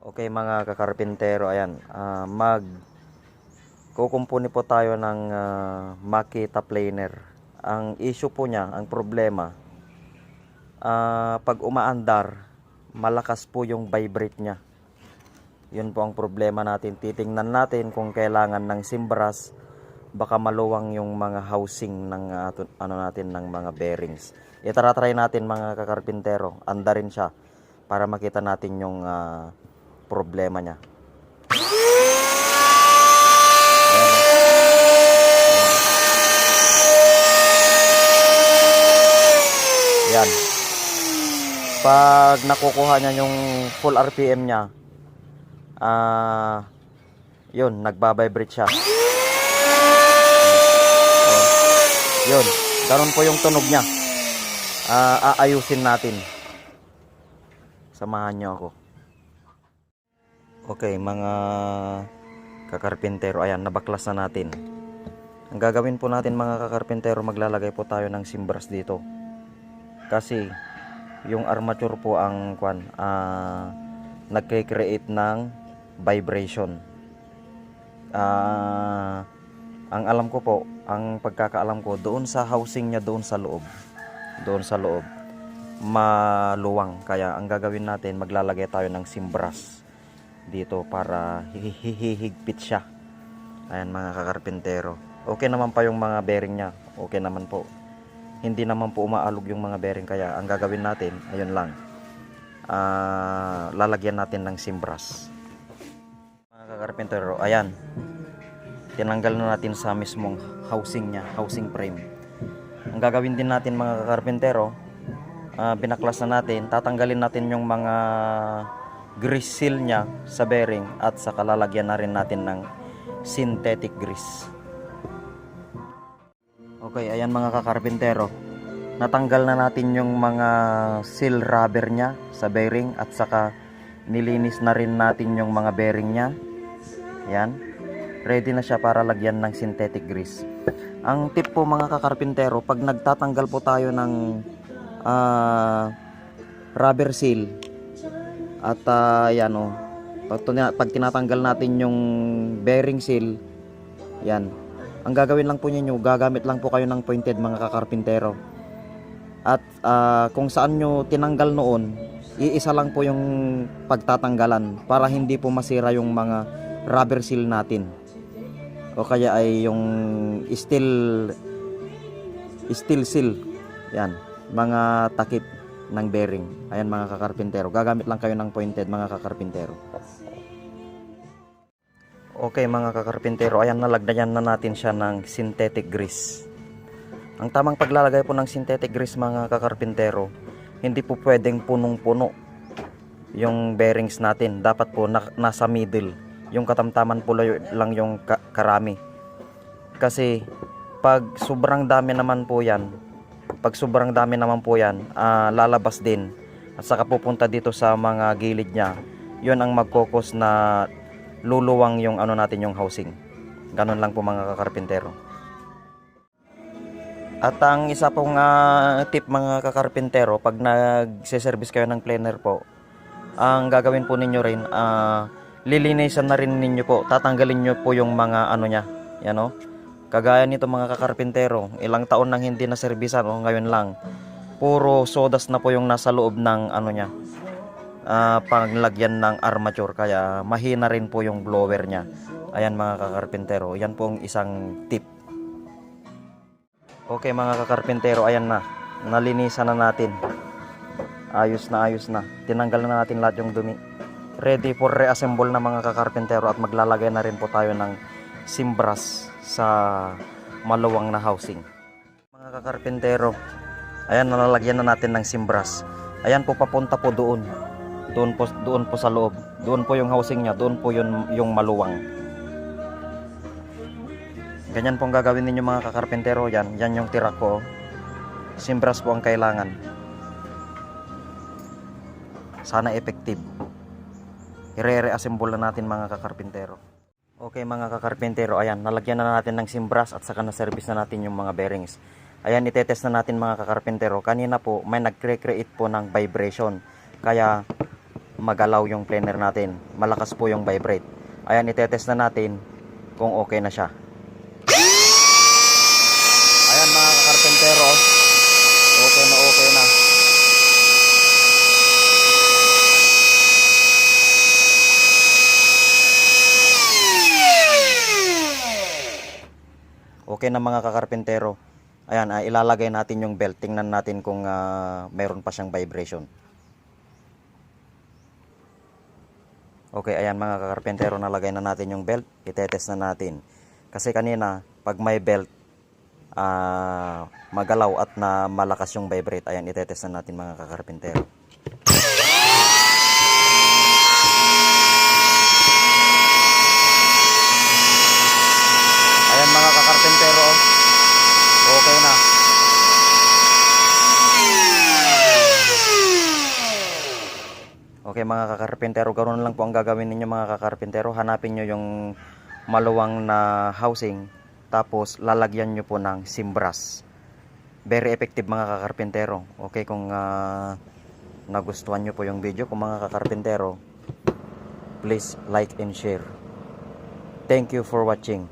Okay mga kakarpintero, ayan, kukumpuni po tayo ng Makita planer. Ang issue po niya, ang problema, pag umaandar, malakas po yung vibrate niya. Yun po ang problema natin. Titingnan natin kung kailangan ng simbras, baka maluwang yung mga housing ng natin ng mga bearings. Try natin mga kakarpintero, andarin siya para makita natin yung problema niya. Yan. Pag nakukuha niya yung full RPM niya, yun, nagbabibrate siya. Yun, ganun po yung tunog niya. Aayusin natin. Samahan niyo ako. Okay, mga kakarpintero, ayan, nabaklas na natin. Ang gagawin po natin mga kakarpintero, maglalagay po tayo ng simbras dito. Kasi yung armature po ang nagke-create ng vibration. Ang alam ko po, ang pagkakaalam ko, doon sa housing niya, doon sa loob, maluwang. Kaya ang gagawin natin, maglalagay tayo ng simbras dito para hihigpit siya. Ayan mga kakarpintero, okay naman pa yung mga bearing niya, okay naman po, hindi naman po umaalog yung mga bearing. Kaya ang gagawin natin, ayun lang, lalagyan natin ng simbras mga kakarpintero. Ayan, tinanggal na natin sa mismong housing niya, housing frame. Ang gagawin din natin mga kakarpintero, binaklas na natin, tatanggalin natin yung mga grease seal niya sa bearing at saka lalagyan na rin natin ng synthetic grease. Okay, ayan mga kakarpintero, natanggal na natin yung mga seal rubber niya sa bearing at saka nilinis na rin natin yung mga bearing niya. Yan, ready na siya para lagyan ng synthetic grease. Ang tip po mga kakarpintero, pag nagtatanggal po tayo ng rubber seal at pag tinatanggal natin yung bearing seal, yan, ang gagawin lang po ninyo, gagamit lang po kayo ng pointed mga kakarpintero. At kung saan nyo tinanggal noon, iisa lang po yung pagtatanggalan para hindi po masira yung mga rubber seal natin, o kaya ay yung steel seal, yan, mga takip ng bearing. Ayan mga kakarpintero, gagamit lang kayo ng pointed mga kakarpintero. Okay mga kakarpintero, ayan, nalagyan na natin siya ng synthetic grease. Ang tamang paglalagay po ng synthetic grease mga kakarpintero, hindi po pwedeng punong-puno yung bearings natin. Dapat po nasa middle, yung katamtaman po lang yung karami. Kasi pag sobrang dami naman po yan, lalabas din at saka pupunta dito sa mga gilid niya. Yun ang magkokos na luluwang yung natin, yung housing. Ganun lang po mga kakarpintero. At ang isa pong tip mga kakarpintero, pag nagse-service kayo ng planer po, ang gagawin po ninyo rin, lilinisan na rin ninyo po, tatanggalin nyo po yung mga niya, yan o. Kagaya nito mga kakarpintero, ilang taon nang hindi na servisan, ngayon lang, puro sodas na po yung nasa loob ng niya, panglagyan ng armature. Kaya mahina rin po yung blower niya. Ayan mga kakarpintero, yan po ang isang tip. Okay mga kakarpintero, ayan na, nalinisan na natin, ayos na, tinanggal na natin lahat yung dumi, ready for reassemble na mga kakarpintero. At maglalagay na rin po tayo ng simbras sa maluwang na housing mga kakarpintero. Ayan, nalalagyan na natin ng simbras. Ayan po, papunta po doon po sa loob, doon po yung housing niya, doon po yung maluwang. Ganyan po ang gagawin ninyo mga kakarpintero. Yan yung tira ko, simbras po ang kailangan, sana effective. I-reassemble na natin mga kakarpintero. Okay mga kakarpintero, ayan, nalagyan na natin ng simbras at saka na-service na natin yung mga bearings. Ayan, itetest na natin mga kakarpintero. Kanina po may nagcreate po ng vibration. Kaya magalaw yung planer natin. Malakas po yung vibrate. Ayan, itetest na natin kung okay na siya. Ayan mga kakarpentero, okay na okay na. Okay na mga kakarpentero. Ayan, ilalagay natin yung belt. Tingnan natin kung meron pa siyang vibration. Okay, ayan mga kakarpentero, nalagay na natin yung belt. Itetest na natin. Kasi kanina, pag may belt, magalaw at na malakas yung vibrate. Ayan, itetest na natin mga kakarpentero. Ayan mga kakarpentero, okay na. Okay mga kakarpentero, ganoon lang po ang gagawin ninyo mga kakarpentero. Hanapin nyo yung maluwang na housing, tapos lalagyan nyo po ng simbras. Very effective mga kakarpentero. Okay, kung nagustuhan nyo po yung video ko mga kakarpentero, please like and share. Thank you for watching.